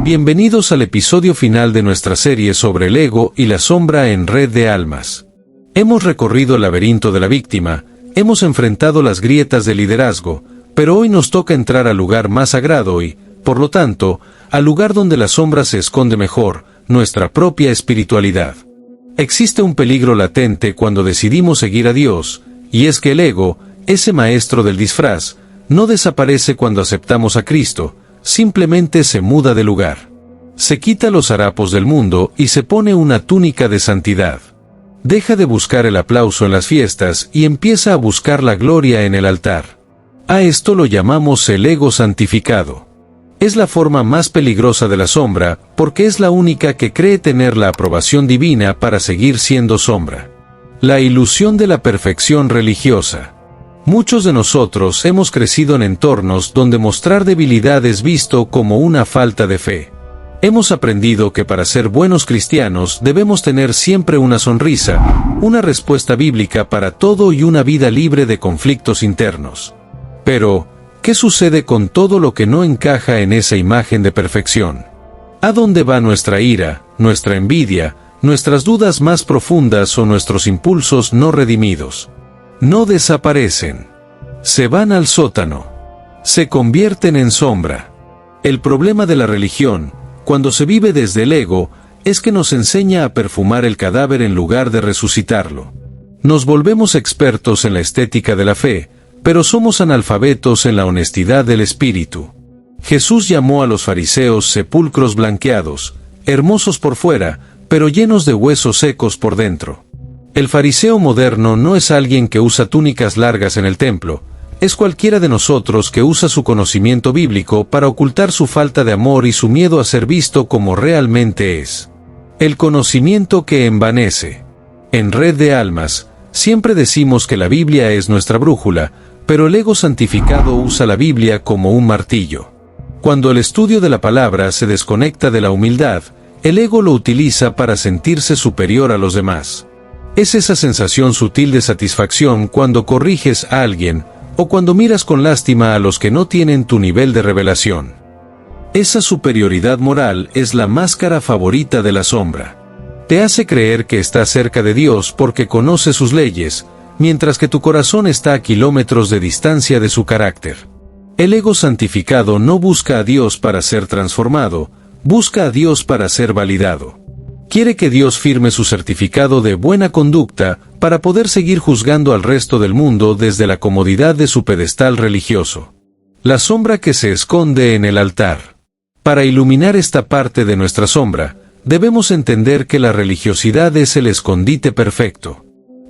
Bienvenidos al episodio final de nuestra serie sobre el ego y la sombra en Red de Almas. Hemos recorrido el laberinto de la víctima, hemos enfrentado las grietas del liderazgo, pero hoy nos toca entrar al lugar más sagrado y, por lo tanto, al lugar donde la sombra se esconde mejor, nuestra propia espiritualidad. Existe un peligro latente cuando decidimos seguir a Dios, y es que el ego, ese maestro del disfraz, no desaparece cuando aceptamos a Cristo, simplemente se muda de lugar. Se quita los harapos del mundo y se pone una túnica de santidad. Deja de buscar el aplauso en las fiestas y empieza a buscar la gloria en el altar. A esto lo llamamos el ego santificado. Es la forma más peligrosa de la sombra, porque es la única que cree tener la aprobación divina para seguir siendo sombra. La ilusión de la perfección religiosa. Muchos de nosotros hemos crecido en entornos donde mostrar debilidad es visto como una falta de fe. Hemos aprendido que para ser buenos cristianos debemos tener siempre una sonrisa, una respuesta bíblica para todo y una vida libre de conflictos internos. Pero, ¿qué sucede con todo lo que no encaja en esa imagen de perfección? ¿A dónde va nuestra ira, nuestra envidia, nuestras dudas más profundas o nuestros impulsos no redimidos? No desaparecen. Se van al sótano. Se convierten en sombra. El problema de la religión, cuando se vive desde el ego, es que nos enseña a perfumar el cadáver en lugar de resucitarlo. Nos volvemos expertos en la estética de la fe, pero somos analfabetos en la honestidad del espíritu. Jesús llamó a los fariseos sepulcros blanqueados, hermosos por fuera, pero llenos de huesos secos por dentro. El fariseo moderno no es alguien que usa túnicas largas en el templo, es cualquiera de nosotros que usa su conocimiento bíblico para ocultar su falta de amor y su miedo a ser visto como realmente es. El conocimiento que envanece. En Red de Almas, siempre decimos que la Biblia es nuestra brújula, pero el ego santificado usa la Biblia como un martillo. Cuando el estudio de la palabra se desconecta de la humildad, el ego lo utiliza para sentirse superior a los demás. Es esa sensación sutil de satisfacción cuando corriges a alguien, o cuando miras con lástima a los que no tienen tu nivel de revelación. Esa superioridad moral es la máscara favorita de la sombra. Te hace creer que estás cerca de Dios porque conoce sus leyes, mientras que tu corazón está a kilómetros de distancia de su carácter. El ego santificado no busca a Dios para ser transformado, busca a Dios para ser validado. Quiere que Dios firme su certificado de buena conducta para poder seguir juzgando al resto del mundo desde la comodidad de su pedestal religioso. La sombra que se esconde en el altar. Para iluminar esta parte de nuestra sombra, debemos entender que la religiosidad es el escondite perfecto.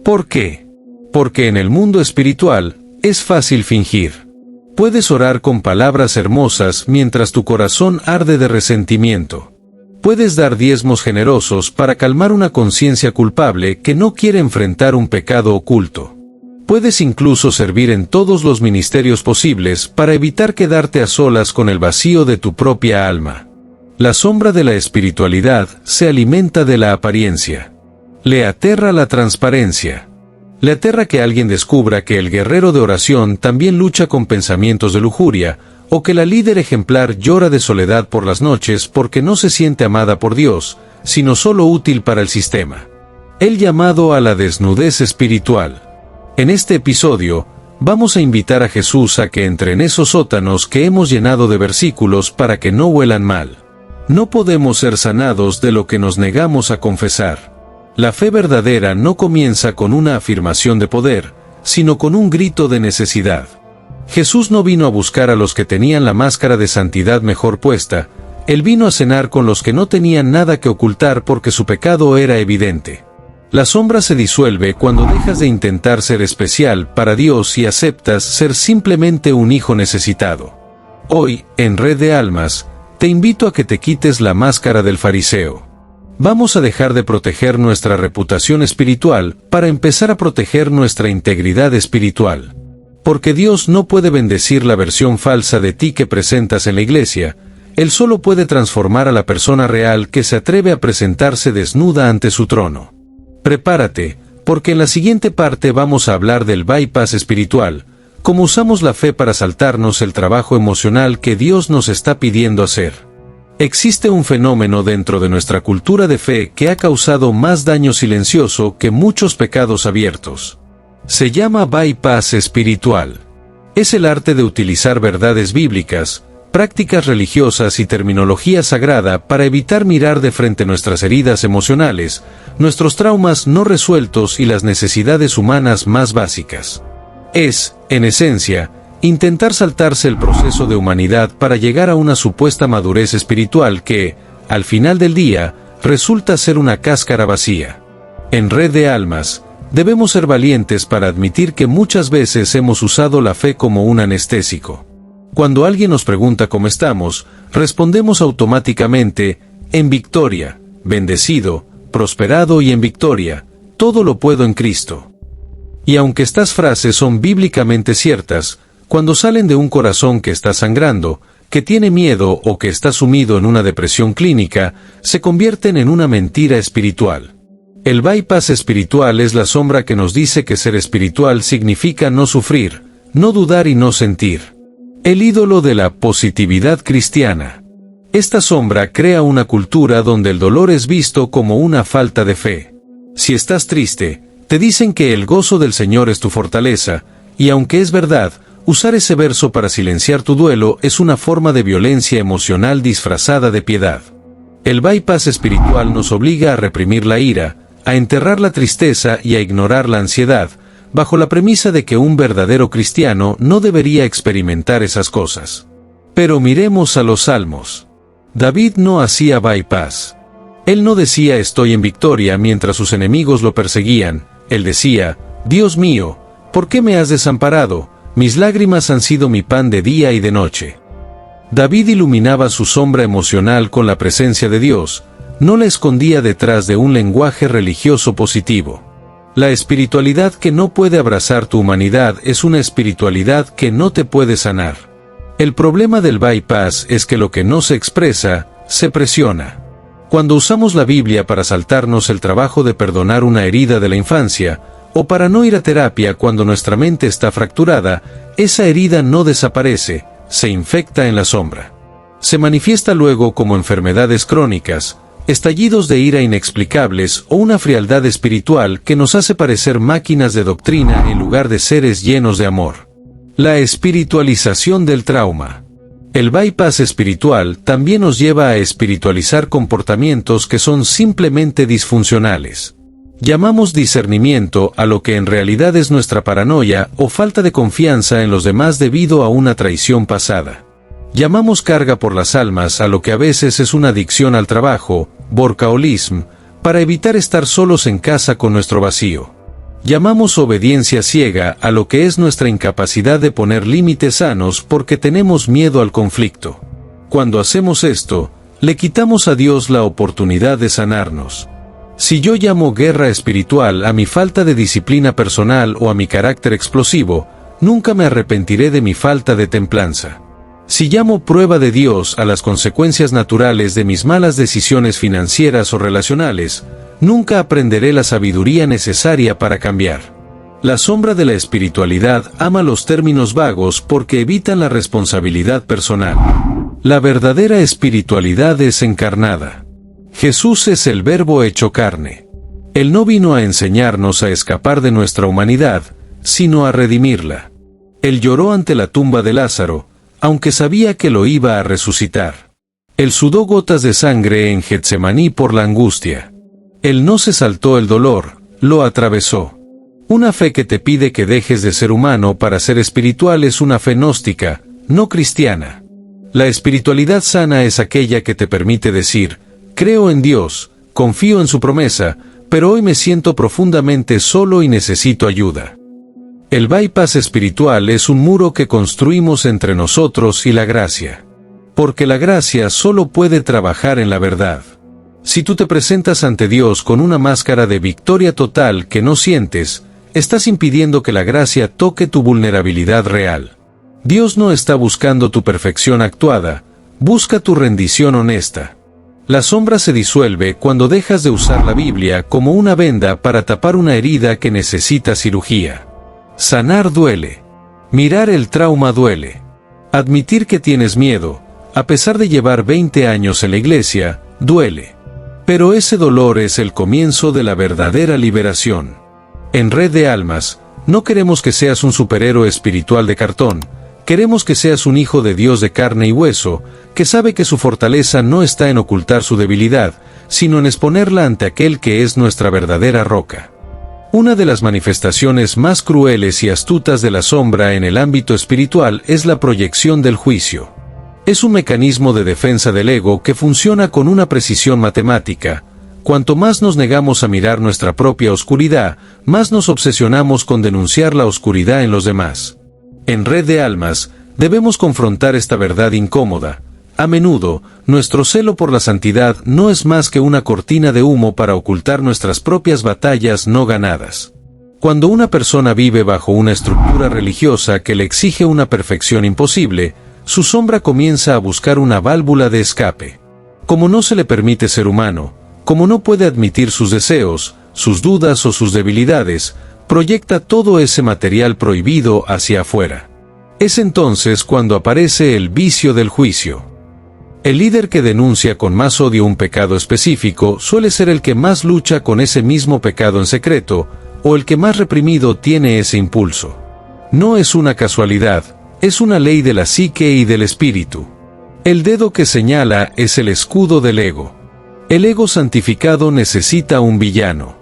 ¿Por qué? Porque en el mundo espiritual, es fácil fingir. Puedes orar con palabras hermosas mientras tu corazón arde de resentimiento. Puedes dar diezmos generosos para calmar una conciencia culpable que no quiere enfrentar un pecado oculto. Puedes incluso servir en todos los ministerios posibles para evitar quedarte a solas con el vacío de tu propia alma. La sombra de la espiritualidad se alimenta de la apariencia. Le aterra la transparencia. Le aterra que alguien descubra que el guerrero de oración también lucha con pensamientos de lujuria, o que la líder ejemplar llora de soledad por las noches porque no se siente amada por Dios, sino solo útil para el sistema. El llamado a la desnudez espiritual. En este episodio, vamos a invitar a Jesús a que entre en esos sótanos que hemos llenado de versículos para que no huelan mal. No podemos ser sanados de lo que nos negamos a confesar. La fe verdadera no comienza con una afirmación de poder, sino con un grito de necesidad. Jesús no vino a buscar a los que tenían la máscara de santidad mejor puesta, Él vino a cenar con los que no tenían nada que ocultar porque su pecado era evidente. La sombra se disuelve cuando dejas de intentar ser especial para Dios y aceptas ser simplemente un hijo necesitado. Hoy, en Red de Almas, te invito a que te quites la máscara del fariseo. Vamos a dejar de proteger nuestra reputación espiritual para empezar a proteger nuestra integridad espiritual. Porque Dios no puede bendecir la versión falsa de ti que presentas en la iglesia, Él solo puede transformar a la persona real que se atreve a presentarse desnuda ante su trono. Prepárate, porque en la siguiente parte vamos a hablar del bypass espiritual, cómo usamos la fe para saltarnos el trabajo emocional que Dios nos está pidiendo hacer. Existe un fenómeno dentro de nuestra cultura de fe que ha causado más daño silencioso que muchos pecados abiertos. Se llama bypass espiritual. Es el arte de utilizar verdades bíblicas, prácticas religiosas y terminología sagrada para evitar mirar de frente nuestras heridas emocionales, nuestros traumas no resueltos y las necesidades humanas más básicas. Es, en esencia, intentar saltarse el proceso de humanidad para llegar a una supuesta madurez espiritual que, al final del día, resulta ser una cáscara vacía. En Red de Almas, debemos ser valientes para admitir que muchas veces hemos usado la fe como un anestésico. Cuando alguien nos pregunta cómo estamos, respondemos automáticamente, en victoria, bendecido, prosperado y en victoria, todo lo puedo en Cristo. Y aunque estas frases son bíblicamente ciertas, cuando salen de un corazón que está sangrando, que tiene miedo o que está sumido en una depresión clínica, se convierten en una mentira espiritual. El bypass espiritual es la sombra que nos dice que ser espiritual significa no sufrir, no dudar y no sentir. El ídolo de la positividad cristiana. Esta sombra crea una cultura donde el dolor es visto como una falta de fe. Si estás triste, te dicen que el gozo del Señor es tu fortaleza, y aunque es verdad, usar ese verso para silenciar tu duelo es una forma de violencia emocional disfrazada de piedad. El bypass espiritual nos obliga a reprimir la ira, a enterrar la tristeza y a ignorar la ansiedad, bajo la premisa de que un verdadero cristiano no debería experimentar esas cosas. Pero miremos a los Salmos. David no hacía bypass. Él no decía estoy en victoria mientras sus enemigos lo perseguían, él decía, Dios mío, ¿por qué me has desamparado? Mis lágrimas han sido mi pan de día y de noche. David iluminaba su sombra emocional con la presencia de Dios, no la escondía detrás de un lenguaje religioso positivo. La espiritualidad que no puede abrazar tu humanidad es una espiritualidad que no te puede sanar. El problema del bypass es que lo que no se expresa, se presiona. Cuando usamos la Biblia para saltarnos el trabajo de perdonar una herida de la infancia, o para no ir a terapia cuando nuestra mente está fracturada, esa herida no desaparece, se infecta en la sombra. Se manifiesta luego como enfermedades crónicas, estallidos de ira inexplicables o una frialdad espiritual que nos hace parecer máquinas de doctrina en lugar de seres llenos de amor. La espiritualización del trauma. El bypass espiritual también nos lleva a espiritualizar comportamientos que son simplemente disfuncionales. Llamamos discernimiento a lo que en realidad es nuestra paranoia o falta de confianza en los demás debido a una traición pasada. Llamamos carga por las almas a lo que a veces es una adicción al trabajo, workaholism, para evitar estar solos en casa con nuestro vacío. Llamamos obediencia ciega a lo que es nuestra incapacidad de poner límites sanos porque tenemos miedo al conflicto. Cuando hacemos esto, le quitamos a Dios la oportunidad de sanarnos. Si yo llamo guerra espiritual a mi falta de disciplina personal o a mi carácter explosivo, nunca me arrepentiré de mi falta de templanza. Si llamo prueba de Dios a las consecuencias naturales de mis malas decisiones financieras o relacionales, nunca aprenderé la sabiduría necesaria para cambiar. La sombra de la espiritualidad ama los términos vagos porque evitan la responsabilidad personal. La verdadera espiritualidad es encarnada. Jesús es el Verbo hecho carne. Él no vino a enseñarnos a escapar de nuestra humanidad, sino a redimirla. Él lloró ante la tumba de Lázaro, aunque sabía que lo iba a resucitar. Él sudó gotas de sangre en Getsemaní por la angustia. Él no se saltó el dolor, lo atravesó. Una fe que te pide que dejes de ser humano para ser espiritual es una fe gnóstica, no cristiana. La espiritualidad sana es aquella que te permite decir, creo en Dios, confío en su promesa, pero hoy me siento profundamente solo y necesito ayuda. El bypass espiritual es un muro que construimos entre nosotros y la gracia. Porque la gracia solo puede trabajar en la verdad. Si tú te presentas ante Dios con una máscara de victoria total que no sientes, estás impidiendo que la gracia toque tu vulnerabilidad real. Dios no está buscando tu perfección actuada, busca tu rendición honesta. La sombra se disuelve cuando dejas de usar la Biblia como una venda para tapar una herida que necesita cirugía. Sanar duele. Mirar el trauma duele. Admitir que tienes miedo, A pesar de llevar 20 años en la iglesia, duele. Pero ese dolor es el comienzo de la verdadera liberación. En Red de Almas, no queremos que seas un superhéroe espiritual de cartón, queremos que seas un hijo de Dios de carne y hueso, que sabe que su fortaleza no está en ocultar su debilidad, sino en exponerla ante aquel que es nuestra verdadera roca. Una de las manifestaciones más crueles y astutas de la sombra en el ámbito espiritual es la proyección del juicio. Es un mecanismo de defensa del ego que funciona con una precisión matemática. Cuanto más nos negamos a mirar nuestra propia oscuridad, más nos obsesionamos con denunciar la oscuridad en los demás. En Red de Almas, debemos confrontar esta verdad incómoda. A menudo, nuestro celo por la santidad no es más que una cortina de humo para ocultar nuestras propias batallas no ganadas. Cuando una persona vive bajo una estructura religiosa que le exige una perfección imposible, su sombra comienza a buscar una válvula de escape. Como no se le permite ser humano, como no puede admitir sus deseos, sus dudas o sus debilidades, proyecta todo ese material prohibido hacia afuera. Es entonces cuando aparece el vicio del juicio. El líder que denuncia con más odio un pecado específico suele ser el que más lucha con ese mismo pecado en secreto, o el que más reprimido tiene ese impulso. No es una casualidad, es una ley de la psique y del espíritu. El dedo que señala es el escudo del ego. El ego santificado necesita un villano.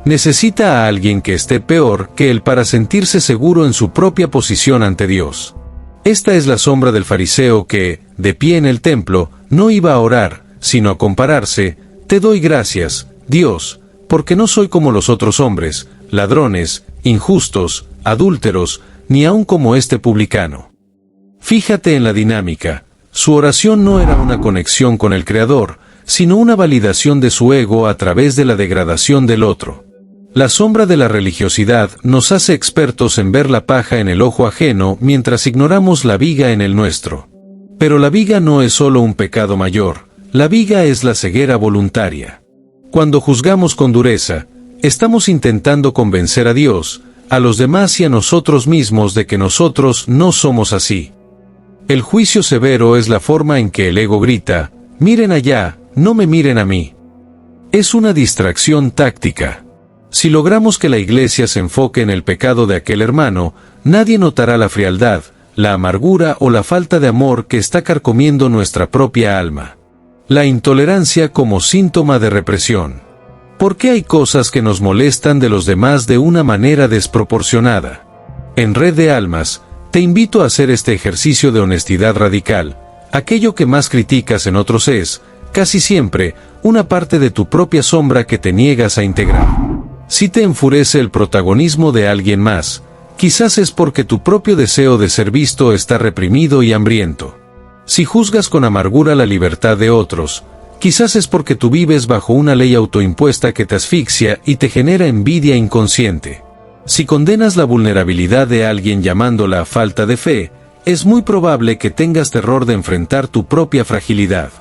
Necesita a alguien que esté peor que él para sentirse seguro en su propia posición ante Dios. Esta es la sombra del fariseo que, de pie en el templo, no iba a orar, sino a compararse: «Te doy gracias, Dios, porque no soy como los otros hombres, ladrones, injustos, adúlteros, ni aun como este publicano». Fíjate en la dinámica. Su oración no era una conexión con el Creador, sino una validación de su ego a través de la degradación del otro. La sombra de la religiosidad nos hace expertos en ver la paja en el ojo ajeno mientras ignoramos la viga en el nuestro. Pero la viga no es solo un pecado mayor, la viga es la ceguera voluntaria. Cuando juzgamos con dureza, estamos intentando convencer a Dios, a los demás y a nosotros mismos de que nosotros no somos así. El juicio severo es la forma en que el ego grita: «Miren allá, no me miren a mí». Es una distracción táctica. Si logramos que la iglesia se enfoque en el pecado de aquel hermano, nadie notará la frialdad, la amargura o la falta de amor que está carcomiendo nuestra propia alma. La intolerancia como síntoma de represión. ¿Por qué hay cosas que nos molestan de los demás de una manera desproporcionada? En Red de Almas, te invito a hacer este ejercicio de honestidad radical. Aquello que más criticas en otros es, casi siempre, una parte de tu propia sombra que te niegas a integrar. Si te enfurece el protagonismo de alguien más, quizás es porque tu propio deseo de ser visto está reprimido y hambriento. Si juzgas con amargura la libertad de otros, quizás es porque tú vives bajo una ley autoimpuesta que te asfixia y te genera envidia inconsciente. Si condenas la vulnerabilidad de alguien llamándola falta de fe, es muy probable que tengas terror de enfrentar tu propia fragilidad.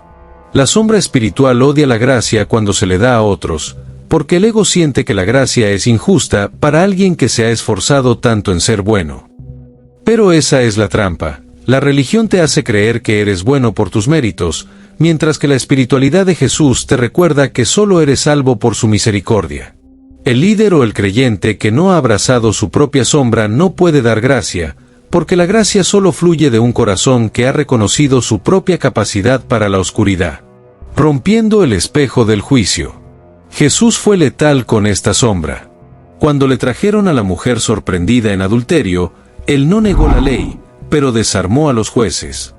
La sombra espiritual odia la gracia cuando se le da a otros, porque el ego siente que la gracia es injusta para alguien que se ha esforzado tanto en ser bueno. Pero esa es la trampa. La religión te hace creer que eres bueno por tus méritos, mientras que la espiritualidad de Jesús te recuerda que solo eres salvo por su misericordia. El líder o el creyente que no ha abrazado su propia sombra no puede dar gracia, porque la gracia solo fluye de un corazón que ha reconocido su propia capacidad para la oscuridad. Rompiendo el espejo del juicio. Jesús fue letal con esta sombra. Cuando le trajeron a la mujer sorprendida en adulterio, él no negó la ley, pero desarmó a los jueces.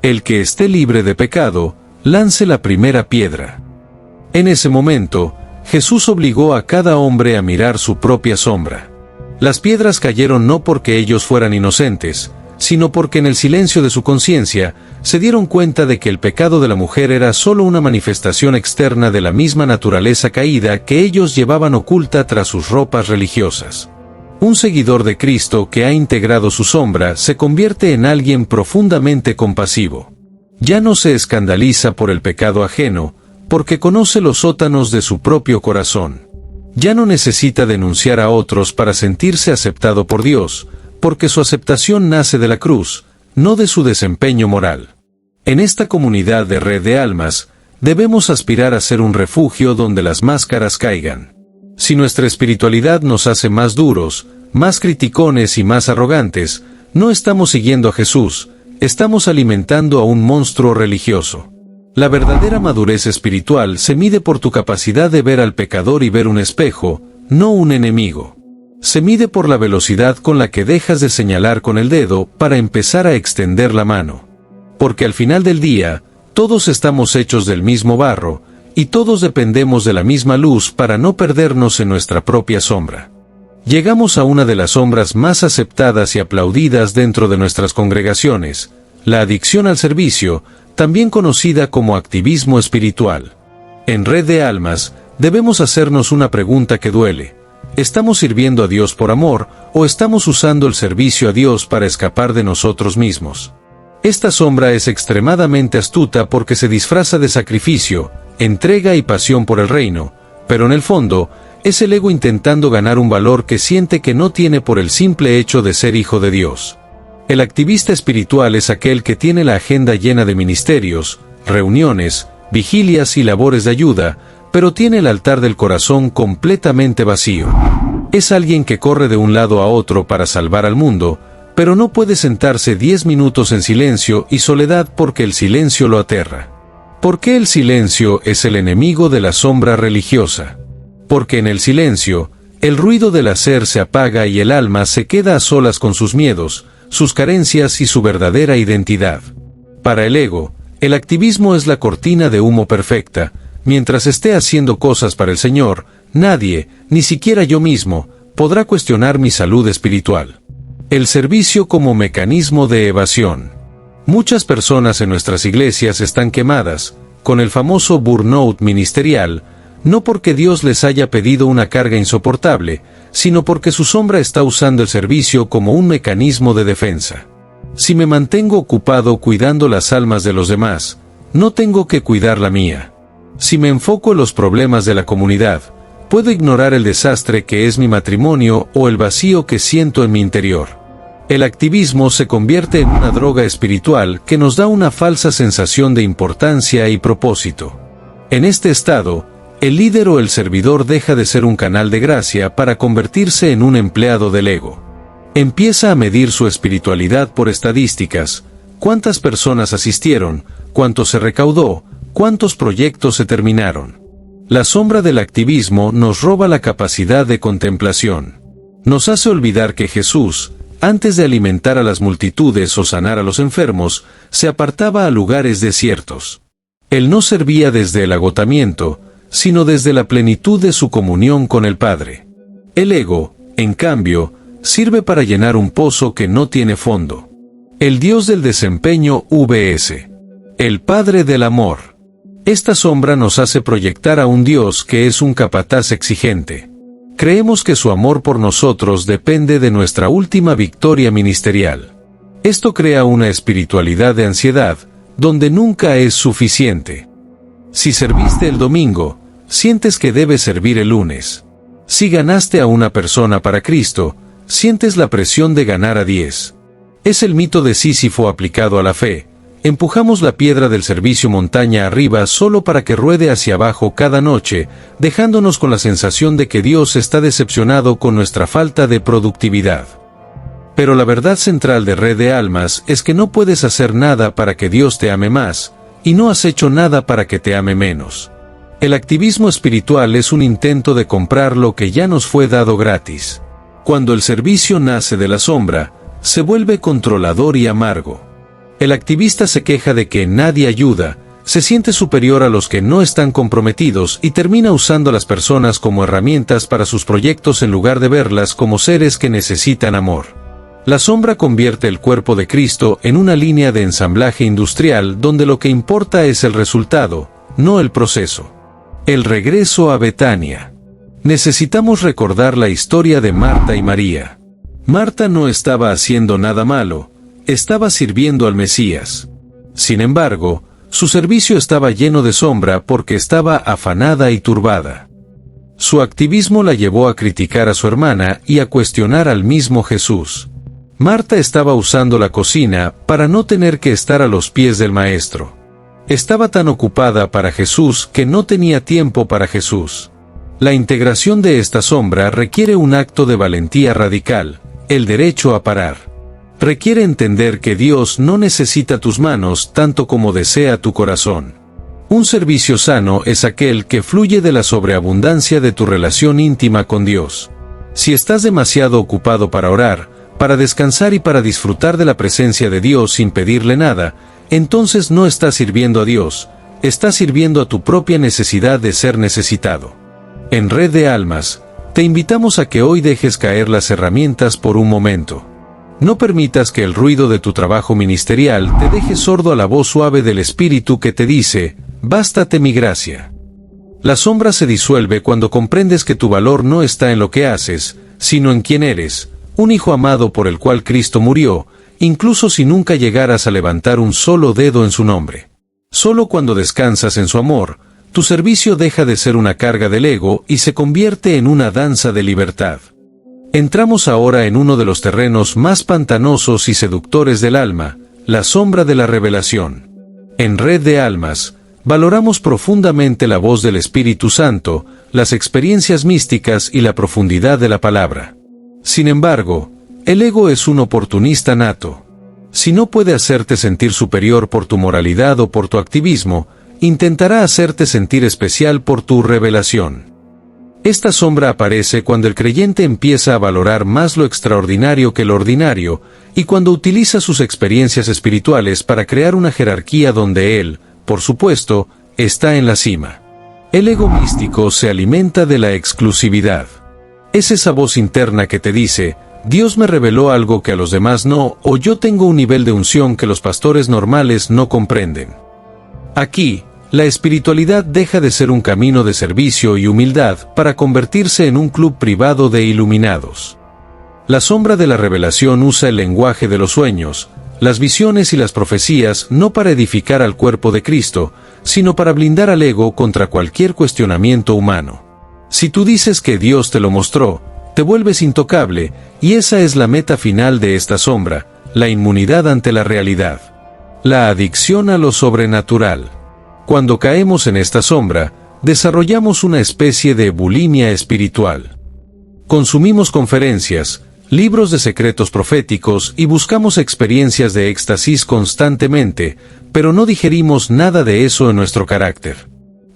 El que esté libre de pecado, lance la primera piedra. En ese momento, Jesús obligó a cada hombre a mirar su propia sombra. Las piedras cayeron no porque ellos fueran inocentes, sino porque en el silencio de su conciencia, se dieron cuenta de que el pecado de la mujer era solo una manifestación externa de la misma naturaleza caída que ellos llevaban oculta tras sus ropas religiosas. Un seguidor de Cristo que ha integrado su sombra se convierte en alguien profundamente compasivo. Ya no se escandaliza por el pecado ajeno, porque conoce los sótanos de su propio corazón. Ya no necesita denunciar a otros para sentirse aceptado por Dios, porque su aceptación nace de la cruz, no de su desempeño moral. En esta comunidad de red de almas, debemos aspirar a ser un refugio donde las máscaras caigan. Si nuestra espiritualidad nos hace más duros, más criticones y más arrogantes, no estamos siguiendo a Jesús, estamos alimentando a un monstruo religioso. La verdadera madurez espiritual se mide por tu capacidad de ver al pecador y ver un espejo, no un enemigo. Se mide por la velocidad con la que dejas de señalar con el dedo para empezar a extender la mano. Porque al final del día, todos estamos hechos del mismo barro, y todos dependemos de la misma luz para no perdernos en nuestra propia sombra. Llegamos a una de las sombras más aceptadas y aplaudidas dentro de nuestras congregaciones, la adicción al servicio, también conocida como activismo espiritual. En Red de Almas, debemos hacernos una pregunta que duele. ¿Estamos sirviendo a Dios por amor, o estamos usando el servicio a Dios para escapar de nosotros mismos? Esta sombra es extremadamente astuta porque se disfraza de sacrificio, entrega y pasión por el reino, pero en el fondo, es el ego intentando ganar un valor que siente que no tiene por el simple hecho de ser hijo de Dios. El activista espiritual es aquel que tiene la agenda llena de ministerios, reuniones, vigilias y labores de ayuda, pero tiene el altar del corazón completamente vacío. Es alguien que corre de un lado a otro para salvar al mundo, pero no puede sentarse 10 minutos en silencio y soledad porque el silencio lo aterra. ¿Por qué el silencio es el enemigo de la sombra religiosa? Porque en el silencio, el ruido del hacer se apaga y el alma se queda a solas con sus miedos, sus carencias y su verdadera identidad. Para el ego, el activismo es la cortina de humo perfecta. Mientras esté haciendo cosas para el Señor, nadie, ni siquiera yo mismo, podrá cuestionar mi salud espiritual. El servicio como mecanismo de evasión. Muchas personas en nuestras iglesias están quemadas, con el famoso burnout ministerial, no porque Dios les haya pedido una carga insoportable, sino porque su sombra está usando el servicio como un mecanismo de defensa. Si me mantengo ocupado cuidando las almas de los demás, no tengo que cuidar la mía. Si me enfoco en los problemas de la comunidad, puedo ignorar el desastre que es mi matrimonio o el vacío que siento en mi interior. El activismo se convierte en una droga espiritual que nos da una falsa sensación de importancia y propósito. En este estado, el líder o el servidor deja de ser un canal de gracia para convertirse en un empleado del ego. Empieza a medir su espiritualidad por estadísticas: cuántas personas asistieron, cuánto se recaudó, cuántos proyectos se terminaron. La sombra del activismo nos roba la capacidad de contemplación. Nos hace olvidar que Jesús, antes de alimentar a las multitudes o sanar a los enfermos, se apartaba a lugares desiertos. Él no servía desde el agotamiento, sino desde la plenitud de su comunión con el Padre. El ego, en cambio, sirve para llenar un pozo que no tiene fondo. El Dios del desempeño vs. el Padre del amor. Esta sombra nos hace proyectar a un Dios que es un capataz exigente. Creemos que su amor por nosotros depende de nuestra última victoria ministerial. Esto crea una espiritualidad de ansiedad, donde nunca es suficiente. Si serviste el domingo, sientes que debes servir el lunes. Si ganaste a una persona para Cristo, sientes la presión de ganar a 10. Es el mito de Sísifo aplicado a la fe. Empujamos la piedra del servicio montaña arriba solo para que ruede hacia abajo cada noche, dejándonos con la sensación de que Dios está decepcionado con nuestra falta de productividad. Pero la verdad central de Red de Almas es que no puedes hacer nada para que Dios te ame más, y no has hecho nada para que te ame menos. El activismo espiritual es un intento de comprar lo que ya nos fue dado gratis. Cuando el servicio nace de la sombra, se vuelve controlador y amargo. El activista se queja de que nadie ayuda, se siente superior a los que no están comprometidos y termina usando a las personas como herramientas para sus proyectos en lugar de verlas como seres que necesitan amor. La sombra convierte el cuerpo de Cristo en una línea de ensamblaje industrial donde lo que importa es el resultado, no el proceso. El regreso a Betania. Necesitamos recordar la historia de Marta y María. Marta no estaba haciendo nada malo, estaba sirviendo al Mesías. Sin embargo, su servicio estaba lleno de sombra porque estaba afanada y turbada. Su activismo la llevó a criticar a su hermana y a cuestionar al mismo Jesús. Marta estaba usando la cocina para no tener que estar a los pies del Maestro. Estaba tan ocupada para Jesús que no tenía tiempo para Jesús. La integración de esta sombra requiere un acto de valentía radical, el derecho a parar. Requiere entender que Dios no necesita tus manos tanto como desea tu corazón. Un servicio sano es aquel que fluye de la sobreabundancia de tu relación íntima con Dios. Si estás demasiado ocupado para orar, para descansar y para disfrutar de la presencia de Dios sin pedirle nada, entonces no estás sirviendo a Dios, estás sirviendo a tu propia necesidad de ser necesitado. En Red de Almas, te invitamos a que hoy dejes caer las herramientas por un momento. No permitas que el ruido de tu trabajo ministerial te deje sordo a la voz suave del Espíritu que te dice, «Bástate mi gracia». La sombra se disuelve cuando comprendes que tu valor no está en lo que haces, sino en quién eres, un hijo amado por el cual Cristo murió, incluso si nunca llegaras a levantar un solo dedo en su nombre. Solo cuando descansas en su amor, tu servicio deja de ser una carga del ego y se convierte en una danza de libertad. Entramos ahora en uno de los terrenos más pantanosos y seductores del alma, la sombra de la revelación. En Red de Almas, valoramos profundamente la voz del Espíritu Santo, las experiencias místicas y la profundidad de la palabra. Sin embargo, el ego es un oportunista nato. Si no puede hacerte sentir superior por tu moralidad o por tu activismo, intentará hacerte sentir especial por tu revelación. Esta sombra aparece cuando el creyente empieza a valorar más lo extraordinario que lo ordinario, y cuando utiliza sus experiencias espirituales para crear una jerarquía donde él, por supuesto, está en la cima. El ego místico se alimenta de la exclusividad. Es esa voz interna que te dice, Dios me reveló algo que a los demás no, o yo tengo un nivel de unción que los pastores normales no comprenden. Aquí, la espiritualidad deja de ser un camino de servicio y humildad para convertirse en un club privado de iluminados. La sombra de la revelación usa el lenguaje de los sueños, las visiones y las profecías no para edificar al cuerpo de Cristo, sino para blindar al ego contra cualquier cuestionamiento humano. Si tú dices que Dios te lo mostró, te vuelves intocable, y esa es la meta final de esta sombra, la inmunidad ante la realidad. La adicción a lo sobrenatural. Cuando caemos en esta sombra, desarrollamos una especie de bulimia espiritual. Consumimos conferencias, libros de secretos proféticos y buscamos experiencias de éxtasis constantemente, pero no digerimos nada de eso en nuestro carácter.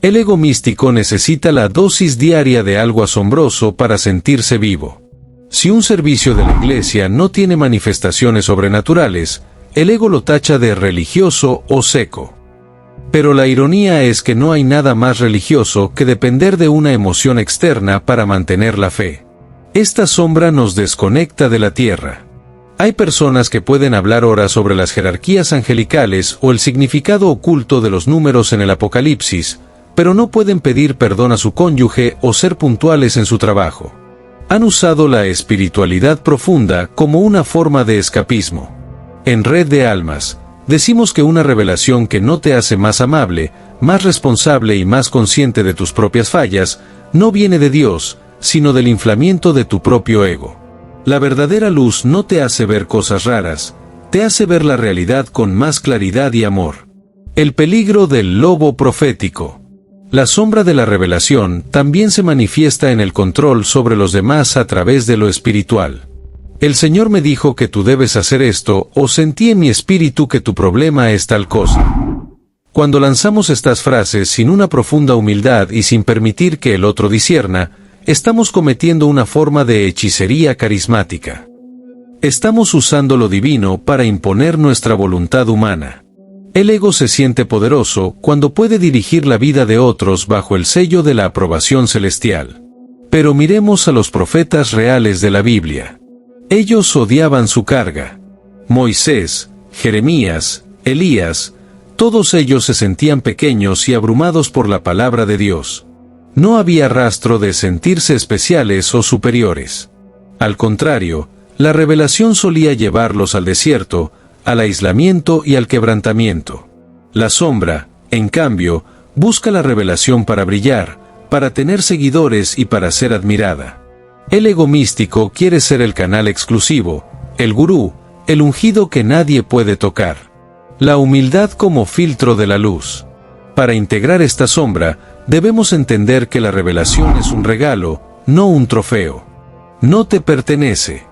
El ego místico necesita la dosis diaria de algo asombroso para sentirse vivo. Si un servicio de la iglesia no tiene manifestaciones sobrenaturales, el ego lo tacha de religioso o seco. Pero la ironía es que no hay nada más religioso que depender de una emoción externa para mantener la fe. Esta sombra nos desconecta de la tierra. Hay personas que pueden hablar horas sobre las jerarquías angelicales o el significado oculto de los números en el Apocalipsis, pero no pueden pedir perdón a su cónyuge o ser puntuales en su trabajo. Han usado la espiritualidad profunda como una forma de escapismo. En Red de Almas, decimos que una revelación que no te hace más amable, más responsable y más consciente de tus propias fallas, no viene de Dios, sino del inflamiento de tu propio ego. La verdadera luz no te hace ver cosas raras, te hace ver la realidad con más claridad y amor. El peligro del lobo profético. La sombra de la revelación también se manifiesta en el control sobre los demás a través de lo espiritual. El Señor me dijo que tú debes hacer esto, o sentí en mi espíritu que tu problema es tal cosa. Cuando lanzamos estas frases sin una profunda humildad y sin permitir que el otro discierna, estamos cometiendo una forma de hechicería carismática. Estamos usando lo divino para imponer nuestra voluntad humana. El ego se siente poderoso cuando puede dirigir la vida de otros bajo el sello de la aprobación celestial. Pero miremos a los profetas reales de la Biblia. Ellos odiaban su carga. Moisés, Jeremías, Elías, todos ellos se sentían pequeños y abrumados por la palabra de Dios. No había rastro de sentirse especiales o superiores. Al contrario, la revelación solía llevarlos al desierto, al aislamiento y al quebrantamiento. La sombra, en cambio, busca la revelación para brillar, para tener seguidores y para ser admirada. El ego místico quiere ser el canal exclusivo, el gurú, el ungido que nadie puede tocar. La humildad como filtro de la luz. Para integrar esta sombra, debemos entender que la revelación es un regalo, no un trofeo. No te pertenece.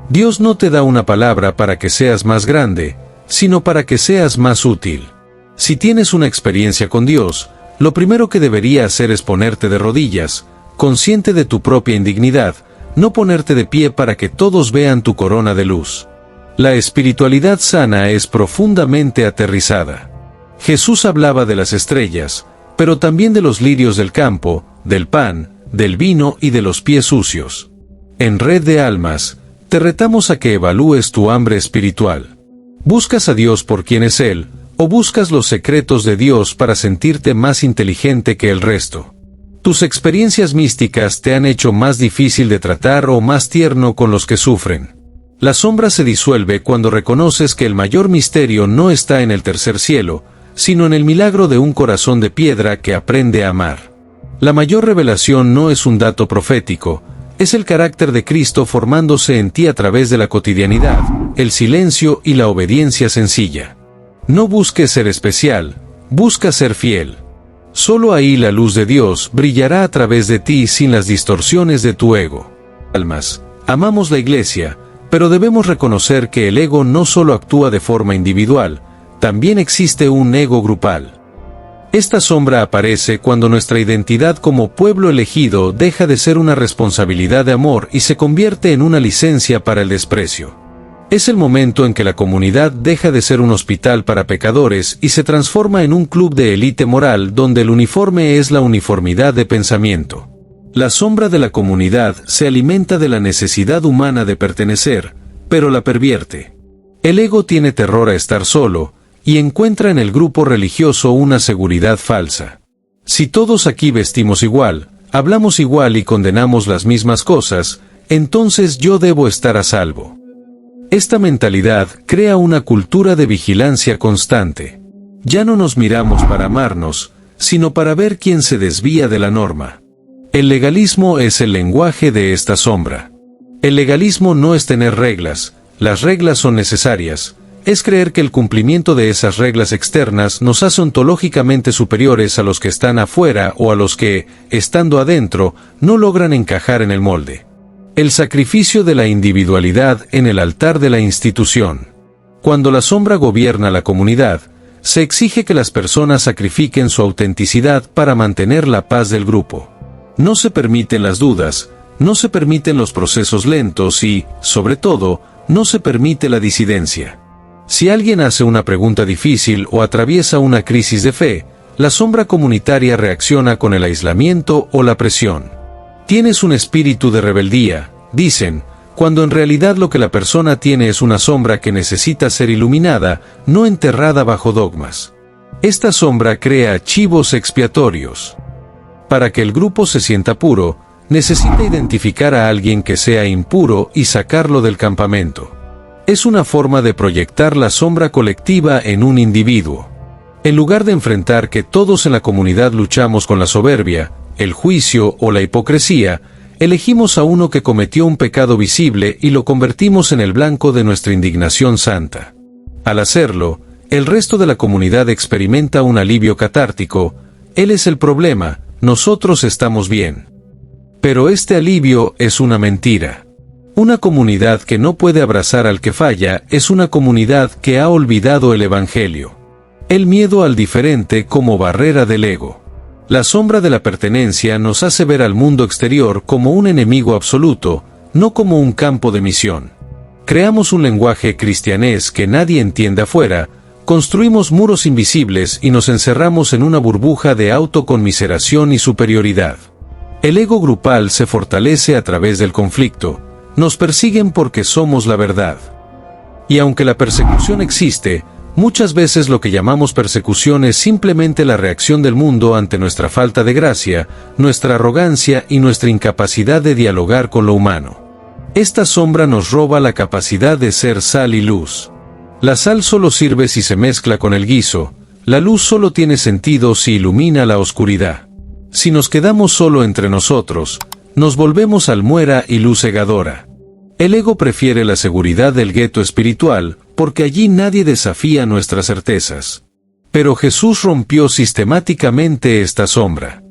Dios no te da una palabra para que seas más grande, sino para que seas más útil. Si tienes una experiencia con Dios, lo primero que debería hacer es ponerte de rodillas, consciente de tu propia indignidad, no ponerte de pie para que todos vean tu corona de luz. La espiritualidad sana es profundamente aterrizada. Jesús hablaba de las estrellas, pero también de los lirios del campo, del pan, del vino y de los pies sucios. En Red de Almas, te retamos a que evalúes tu hambre espiritual. ¿Buscas a Dios por quien es Él, o buscas los secretos de Dios para sentirte más inteligente que el resto? ¿Tus experiencias místicas te han hecho más difícil de tratar o más tierno con los que sufren? La sombra se disuelve cuando reconoces que el mayor misterio no está en el tercer cielo, sino en el milagro de un corazón de piedra que aprende a amar. La mayor revelación no es un dato profético, es el carácter de Cristo formándose en ti a través de la cotidianidad, el silencio y la obediencia sencilla. No busques ser especial, busca ser fiel. Solo ahí la luz de Dios brillará a través de ti sin las distorsiones de tu ego. Almas, amamos la Iglesia, pero debemos reconocer que el ego no solo actúa de forma individual, también existe un ego grupal. Esta sombra aparece cuando nuestra identidad como pueblo elegido deja de ser una responsabilidad de amor y se convierte en una licencia para el desprecio. Es el momento en que la comunidad deja de ser un hospital para pecadores y se transforma en un club de élite moral donde el uniforme es la uniformidad de pensamiento. La sombra de la comunidad se alimenta de la necesidad humana de pertenecer, pero la pervierte. El ego tiene terror a estar solo, y encuentra en el grupo religioso una seguridad falsa. Si todos aquí vestimos igual, hablamos igual y condenamos las mismas cosas, entonces yo debo estar a salvo. Esta mentalidad crea una cultura de vigilancia constante. Ya no nos miramos para amarnos, sino para ver quién se desvía de la norma. El legalismo es el lenguaje de esta sombra. El legalismo no es tener reglas, las reglas son necesarias. Es creer que el cumplimiento de esas reglas externas nos hace ontológicamente superiores a los que están afuera o a los que, estando adentro, no logran encajar en el molde. El sacrificio de la individualidad en el altar de la institución. Cuando la sombra gobierna la comunidad, se exige que las personas sacrifiquen su autenticidad para mantener la paz del grupo. No se permiten las dudas, no se permiten los procesos lentos y, sobre todo, no se permite la disidencia. Si alguien hace una pregunta difícil o atraviesa una crisis de fe, la sombra comunitaria reacciona con el aislamiento o la presión. Tienes un espíritu de rebeldía, dicen, cuando en realidad lo que la persona tiene es una sombra que necesita ser iluminada, no enterrada bajo dogmas. Esta sombra crea chivos expiatorios. Para que el grupo se sienta puro, necesita identificar a alguien que sea impuro y sacarlo del campamento. Es una forma de proyectar la sombra colectiva en un individuo. En lugar de enfrentar que todos en la comunidad luchamos con la soberbia, el juicio o la hipocresía, elegimos a uno que cometió un pecado visible y lo convertimos en el blanco de nuestra indignación santa. Al hacerlo, el resto de la comunidad experimenta un alivio catártico. Él es el problema, nosotros estamos bien. Pero este alivio es una mentira. Una comunidad que no puede abrazar al que falla es una comunidad que ha olvidado el Evangelio. El miedo al diferente como barrera del ego. La sombra de la pertenencia nos hace ver al mundo exterior como un enemigo absoluto, no como un campo de misión. Creamos un lenguaje cristianés que nadie entiende afuera, construimos muros invisibles y nos encerramos en una burbuja de autoconmiseración y superioridad. El ego grupal se fortalece a través del conflicto. Nos persiguen porque somos la verdad. Y aunque la persecución existe, muchas veces lo que llamamos persecución es simplemente la reacción del mundo ante nuestra falta de gracia, nuestra arrogancia y nuestra incapacidad de dialogar con lo humano. Esta sombra nos roba la capacidad de ser sal y luz. La sal solo sirve si se mezcla con el guiso, la luz solo tiene sentido si ilumina la oscuridad. Si nos quedamos solo entre nosotros, nos volvemos almuera y luz cegadora. El ego prefiere la seguridad del gueto espiritual, porque allí nadie desafía nuestras certezas. Pero Jesús rompió sistemáticamente esta sombra.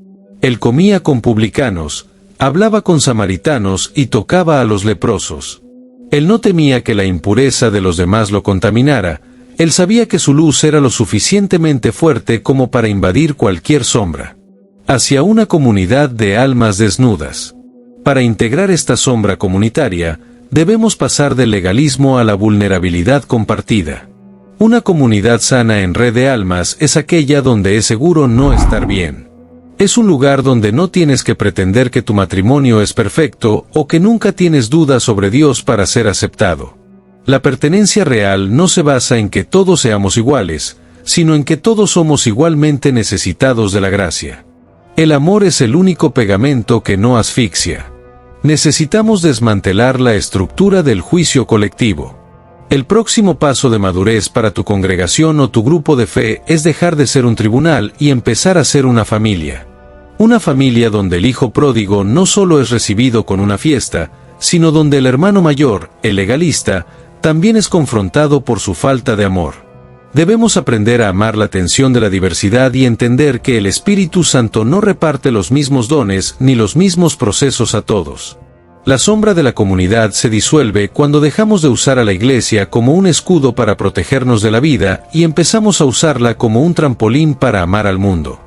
Él comía con publicanos, hablaba con samaritanos y tocaba a los leprosos. Él no temía que la impureza de los demás lo contaminara, él sabía que su luz era lo suficientemente fuerte como para invadir cualquier sombra. Hacia una comunidad de almas desnudas. Para integrar esta sombra comunitaria, debemos pasar del legalismo a la vulnerabilidad compartida. Una comunidad sana en red de almas es aquella donde es seguro no estar bien. Es un lugar donde no tienes que pretender que tu matrimonio es perfecto o que nunca tienes dudas sobre Dios para ser aceptado. La pertenencia real no se basa en que todos seamos iguales, sino en que todos somos igualmente necesitados de la gracia. El amor es el único pegamento que no asfixia. Necesitamos desmantelar la estructura del juicio colectivo. El próximo paso de madurez para tu congregación o tu grupo de fe es dejar de ser un tribunal y empezar a ser una familia. Una familia donde el hijo pródigo no solo es recibido con una fiesta, sino donde el hermano mayor, el legalista, también es confrontado por su falta de amor. Debemos aprender a amar la tensión de la diversidad y entender que el Espíritu Santo no reparte los mismos dones ni los mismos procesos a todos. La sombra de la comunidad se disuelve cuando dejamos de usar a la iglesia como un escudo para protegernos de la vida y empezamos a usarla como un trampolín para amar al mundo.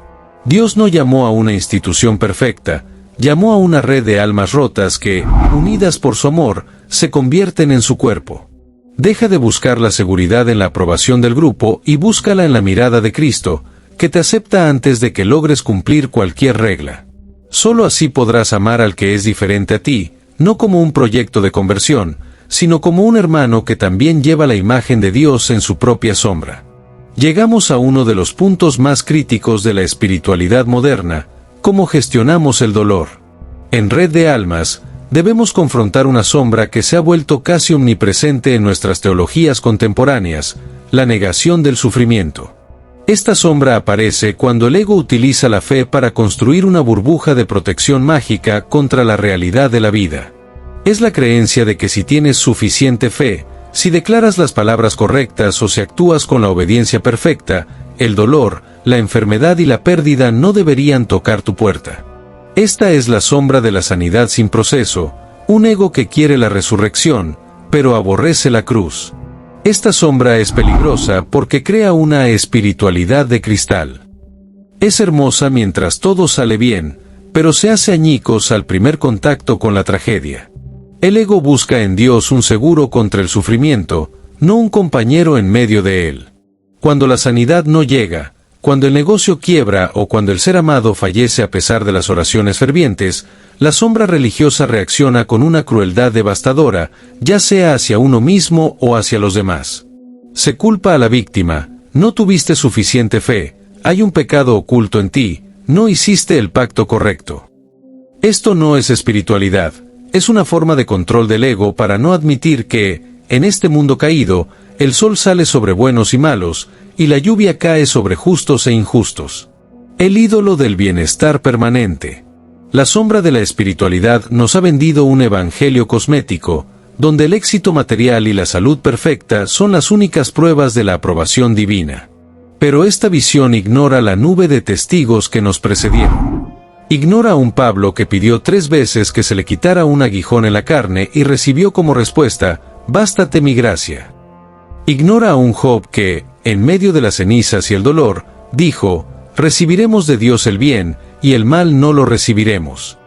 Dios no llamó a una institución perfecta, llamó a una red de almas rotas que, unidas por su amor, se convierten en su cuerpo. Deja de buscar la seguridad en la aprobación del grupo y búscala en la mirada de Cristo, que te acepta antes de que logres cumplir cualquier regla. Solo así podrás amar al que es diferente a ti, no como un proyecto de conversión, sino como un hermano que también lleva la imagen de Dios en su propia sombra. Llegamos a uno de los puntos más críticos de la espiritualidad moderna: cómo gestionamos el dolor. En Red de Almas, debemos confrontar una sombra que se ha vuelto casi omnipresente en nuestras teologías contemporáneas: la negación del sufrimiento. Esta sombra aparece cuando el ego utiliza la fe para construir una burbuja de protección mágica contra la realidad de la vida. Es la creencia de que si tienes suficiente fe, si declaras las palabras correctas o si actúas con la obediencia perfecta, el dolor, la enfermedad y la pérdida no deberían tocar tu puerta. Esta es la sombra de la sanidad sin proceso, un ego que quiere la resurrección, pero aborrece la cruz. Esta sombra es peligrosa porque crea una espiritualidad de cristal. Es hermosa mientras todo sale bien, pero se hace añicos al primer contacto con la tragedia. El ego busca en Dios un seguro contra el sufrimiento, no un compañero en medio de él. Cuando la sanidad no llega, cuando el negocio quiebra o cuando el ser amado fallece a pesar de las oraciones fervientes, la sombra religiosa reacciona con una crueldad devastadora, ya sea hacia uno mismo o hacia los demás. Se culpa a la víctima: no tuviste suficiente fe, hay un pecado oculto en ti, no hiciste el pacto correcto. Esto no es espiritualidad, es una forma de control del ego para no admitir que, en este mundo caído, el sol sale sobre buenos y malos, y la lluvia cae sobre justos e injustos. El ídolo del bienestar permanente. La sombra de la espiritualidad nos ha vendido un evangelio cosmético, donde el éxito material y la salud perfecta son las únicas pruebas de la aprobación divina. Pero esta visión ignora la nube de testigos que nos precedieron. Ignora a un Pablo que pidió 3 veces que se le quitara un aguijón en la carne y recibió como respuesta: «Bástate mi gracia». Ignora a un Job que, en medio de las cenizas y el dolor, dijo: «Recibiremos de Dios el bien, y el mal no lo recibiremos».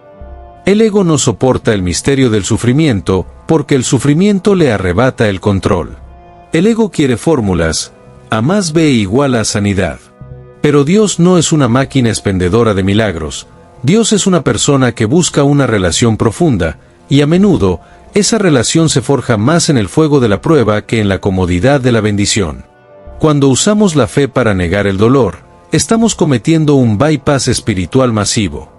El ego no soporta el misterio del sufrimiento, porque el sufrimiento le arrebata el control. El ego quiere fórmulas: A más B igual a sanidad. Pero Dios no es una máquina expendedora de milagros. Dios es una persona que busca una relación profunda, y a menudo, esa relación se forja más en el fuego de la prueba que en la comodidad de la bendición. Cuando usamos la fe para negar el dolor, estamos cometiendo un bypass espiritual masivo.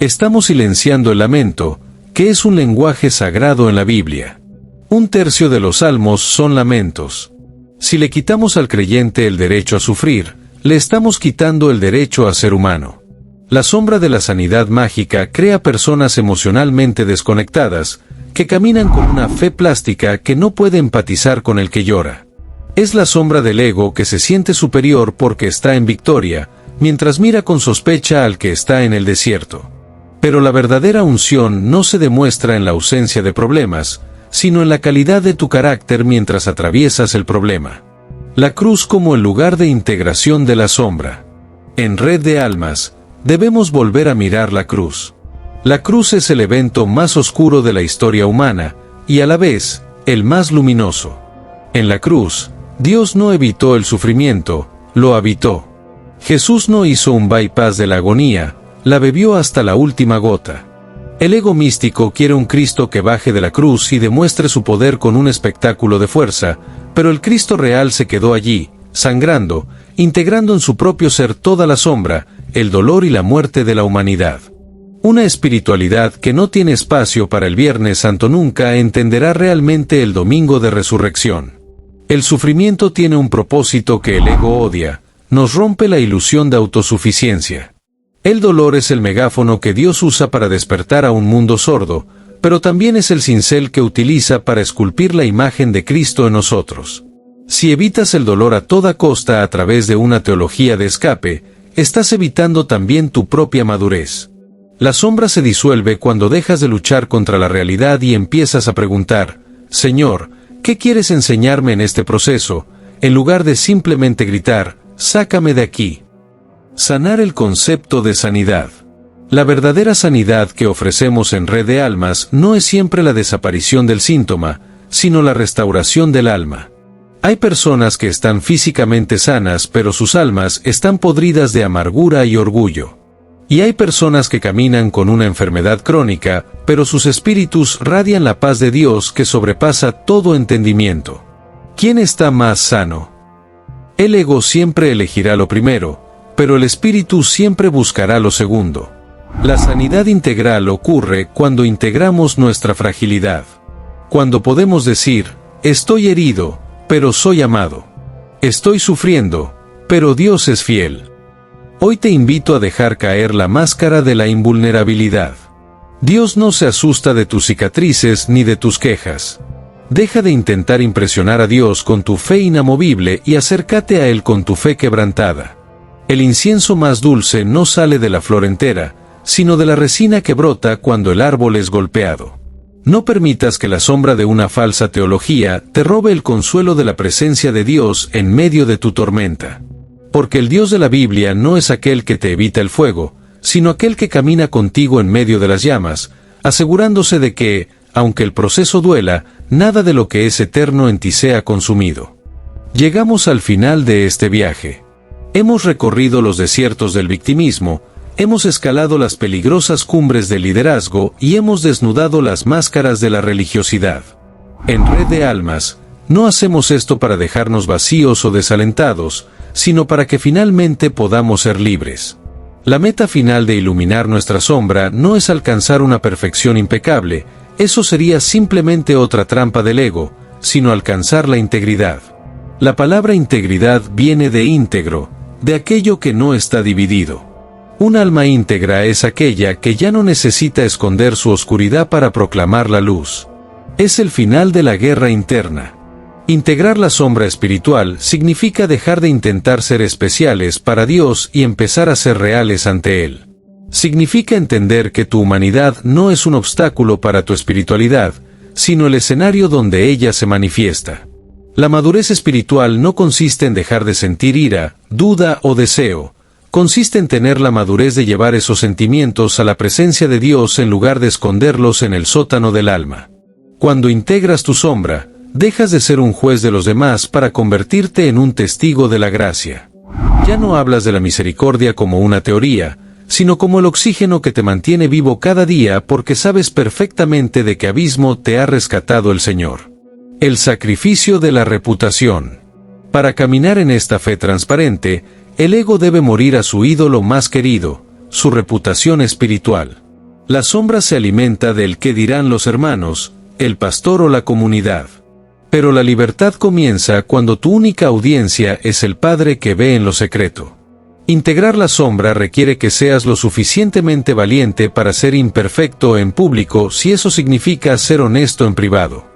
Estamos silenciando el lamento, que es un lenguaje sagrado en la Biblia. 1/3 de los salmos son lamentos. Si le quitamos al creyente el derecho a sufrir, le estamos quitando el derecho a ser humano. La sombra de la sanidad mágica crea personas emocionalmente desconectadas, que caminan con una fe plástica que no puede empatizar con el que llora. Es la sombra del ego que se siente superior porque está en victoria, mientras mira con sospecha al que está en el desierto. Pero la verdadera unción no se demuestra en la ausencia de problemas, sino en la calidad de tu carácter mientras atraviesas el problema. La cruz como el lugar de integración de la sombra. En Red de Almas, debemos volver a mirar la cruz. La cruz es el evento más oscuro de la historia humana, y a la vez, el más luminoso. En la cruz, Dios no evitó el sufrimiento, lo habitó. Jesús no hizo un bypass de la agonía, la bebió hasta la última gota. El ego místico quiere un Cristo que baje de la cruz y demuestre su poder con un espectáculo de fuerza, pero el Cristo real se quedó allí, sangrando, integrando en su propio ser toda la sombra, el dolor y la muerte de la humanidad. Una espiritualidad que no tiene espacio para el Viernes Santo nunca entenderá realmente el Domingo de Resurrección. El sufrimiento tiene un propósito que el ego odia, nos rompe la ilusión de autosuficiencia. El dolor es el megáfono que Dios usa para despertar a un mundo sordo, pero también es el cincel que utiliza para esculpir la imagen de Cristo en nosotros. Si evitas el dolor a toda costa a través de una teología de escape, estás evitando también tu propia madurez. La sombra se disuelve cuando dejas de luchar contra la realidad y empiezas a preguntar, Señor, ¿qué quieres enseñarme en este proceso? En lugar de simplemente gritar, sácame de aquí. Sanar el concepto de sanidad. La verdadera sanidad que ofrecemos en Red de Almas no es siempre la desaparición del síntoma, sino la restauración del alma. Hay personas que están físicamente sanas pero sus almas están podridas de amargura y orgullo. Y hay personas que caminan con una enfermedad crónica, pero sus espíritus radian la paz de Dios que sobrepasa todo entendimiento. ¿Quién está más sano? El ego siempre elegirá lo primero, pero el espíritu siempre buscará lo segundo. La sanidad integral ocurre cuando integramos nuestra fragilidad. Cuando podemos decir, estoy herido, pero soy amado. Estoy sufriendo, pero Dios es fiel. Hoy te invito a dejar caer la máscara de la invulnerabilidad. Dios no se asusta de tus cicatrices ni de tus quejas. Deja de intentar impresionar a Dios con tu fe inamovible y acércate a Él con tu fe quebrantada. El incienso más dulce no sale de la flor entera, sino de la resina que brota cuando el árbol es golpeado. No permitas que la sombra de una falsa teología te robe el consuelo de la presencia de Dios en medio de tu tormenta. Porque el Dios de la Biblia no es aquel que te evita el fuego, sino aquel que camina contigo en medio de las llamas, asegurándose de que, aunque el proceso duela, nada de lo que es eterno en ti sea consumido. Llegamos al final de este viaje. Hemos recorrido los desiertos del victimismo, hemos escalado las peligrosas cumbres del liderazgo y hemos desnudado las máscaras de la religiosidad. En Red de Almas, no hacemos esto para dejarnos vacíos o desalentados, sino para que finalmente podamos ser libres. La meta final de iluminar nuestra sombra no es alcanzar una perfección impecable, eso sería simplemente otra trampa del ego, sino alcanzar la integridad. La palabra integridad viene de íntegro, de aquello que no está dividido. Un alma íntegra es aquella que ya no necesita esconder su oscuridad para proclamar la luz. Es el final de la guerra interna. Integrar la sombra espiritual significa dejar de intentar ser especiales para Dios y empezar a ser reales ante Él. Significa entender que tu humanidad no es un obstáculo para tu espiritualidad, sino el escenario donde ella se manifiesta. La madurez espiritual no consiste en dejar de sentir ira, duda o deseo, consiste en tener la madurez de llevar esos sentimientos a la presencia de Dios en lugar de esconderlos en el sótano del alma. Cuando integras tu sombra, dejas de ser un juez de los demás para convertirte en un testigo de la gracia. Ya no hablas de la misericordia como una teoría, sino como el oxígeno que te mantiene vivo cada día porque sabes perfectamente de qué abismo te ha rescatado el Señor. El sacrificio de la reputación. Para caminar en esta fe transparente, el ego debe morir a su ídolo más querido, su reputación espiritual. La sombra se alimenta del qué dirán los hermanos, el pastor o la comunidad. Pero la libertad comienza cuando tu única audiencia es el Padre que ve en lo secreto. Integrar la sombra requiere que seas lo suficientemente valiente para ser imperfecto en público si eso significa ser honesto en privado.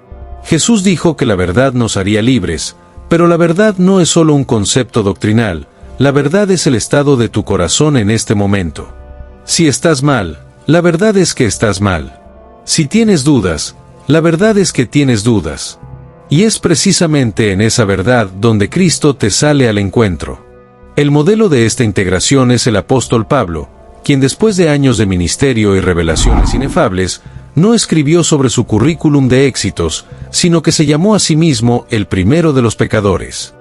Jesús dijo que la verdad nos haría libres, pero la verdad no es solo un concepto doctrinal, la verdad es el estado de tu corazón en este momento. Si estás mal, la verdad es que estás mal. Si tienes dudas, la verdad es que tienes dudas. Y es precisamente en esa verdad donde Cristo te sale al encuentro. El modelo de esta integración es el apóstol Pablo, quien después de años de ministerio y revelaciones inefables, no escribió sobre su currículum de éxitos, sino que se llamó a sí mismo el primero de los pecadores.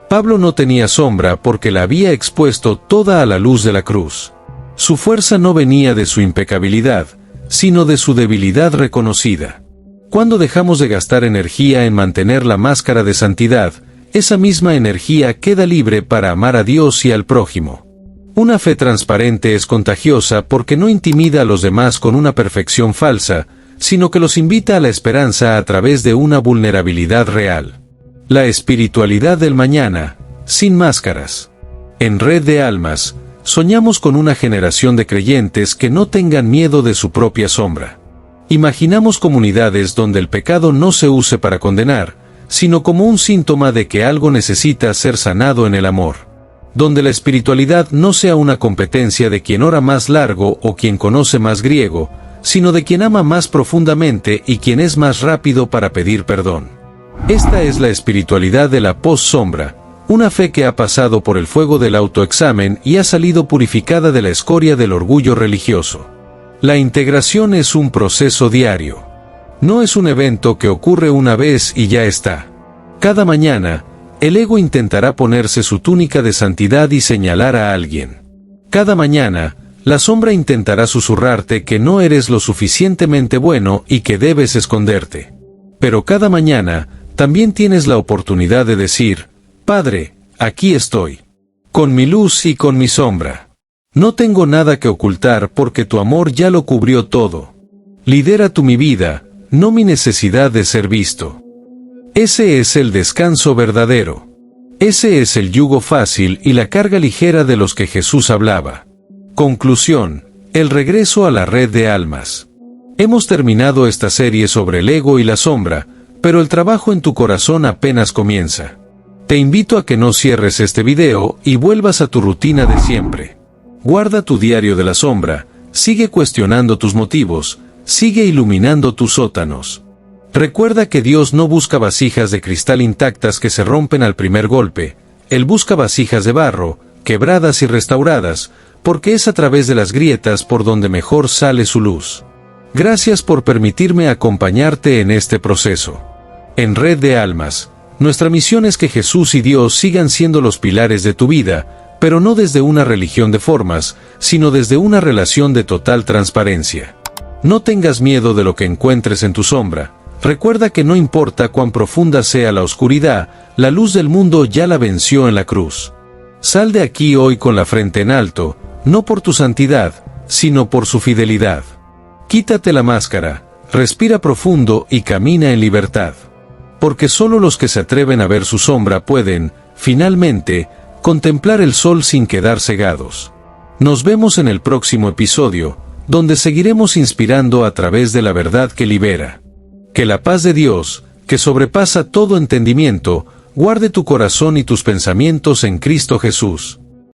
Pablo no tenía sombra porque la había expuesto toda a la luz de la cruz. Su fuerza no venía de su impecabilidad, sino de su debilidad reconocida. Cuando dejamos de gastar energía en mantener la máscara de santidad, esa misma energía queda libre para amar a Dios y al prójimo. Una fe transparente es contagiosa porque no intimida a los demás con una perfección falsa, sino que los invita a la esperanza a través de una vulnerabilidad real. La espiritualidad del mañana, sin máscaras. En Red de Almas, soñamos con una generación de creyentes que no tengan miedo de su propia sombra. Imaginamos comunidades donde el pecado no se use para condenar, sino como un síntoma de que algo necesita ser sanado en el amor. Donde la espiritualidad no sea una competencia de quien ora más largo o quien conoce más griego, sino de quien ama más profundamente y quien es más rápido para pedir perdón. Esta es la espiritualidad de la post-sombra, una fe que ha pasado por el fuego del autoexamen y ha salido purificada de la escoria del orgullo religioso. La integración es un proceso diario. No es un evento que ocurre una vez y ya está. Cada mañana, el ego intentará ponerse su túnica de santidad y señalar a alguien. Cada mañana, la sombra intentará susurrarte que no eres lo suficientemente bueno y que debes esconderte. Pero cada mañana, también tienes la oportunidad de decir, Padre, aquí estoy. Con mi luz y con mi sombra. No tengo nada que ocultar porque tu amor ya lo cubrió todo. Lidera tú mi vida, no mi necesidad de ser visto. Ese es el descanso verdadero. Ese es el yugo fácil y la carga ligera de los que Jesús hablaba. Conclusión, el regreso a la red de almas. Hemos terminado esta serie sobre el ego y la sombra, pero el trabajo en tu corazón apenas comienza. Te invito a que no cierres este video y vuelvas a tu rutina de siempre. Guarda tu diario de la sombra, sigue cuestionando tus motivos, sigue iluminando tus sótanos. Recuerda que Dios no busca vasijas de cristal intactas que se rompen al primer golpe, Él busca vasijas de barro, quebradas y restauradas, porque es a través de las grietas por donde mejor sale su luz. Gracias por permitirme acompañarte en este proceso. En Red de Almas, nuestra misión es que Jesús y Dios sigan siendo los pilares de tu vida, pero no desde una religión de formas, sino desde una relación de total transparencia. No tengas miedo de lo que encuentres en tu sombra. Recuerda que no importa cuán profunda sea la oscuridad, la luz del mundo ya la venció en la cruz. Sal de aquí hoy con la frente en alto, no por tu santidad, sino por su fidelidad. Quítate la máscara, respira profundo y camina en libertad. Porque solo los que se atreven a ver su sombra pueden, finalmente, contemplar el sol sin quedar cegados. Nos vemos en el próximo episodio, donde seguiremos inspirando a través de la verdad que libera. Que la paz de Dios, que sobrepasa todo entendimiento, guarde tu corazón y tus pensamientos en Cristo Jesús.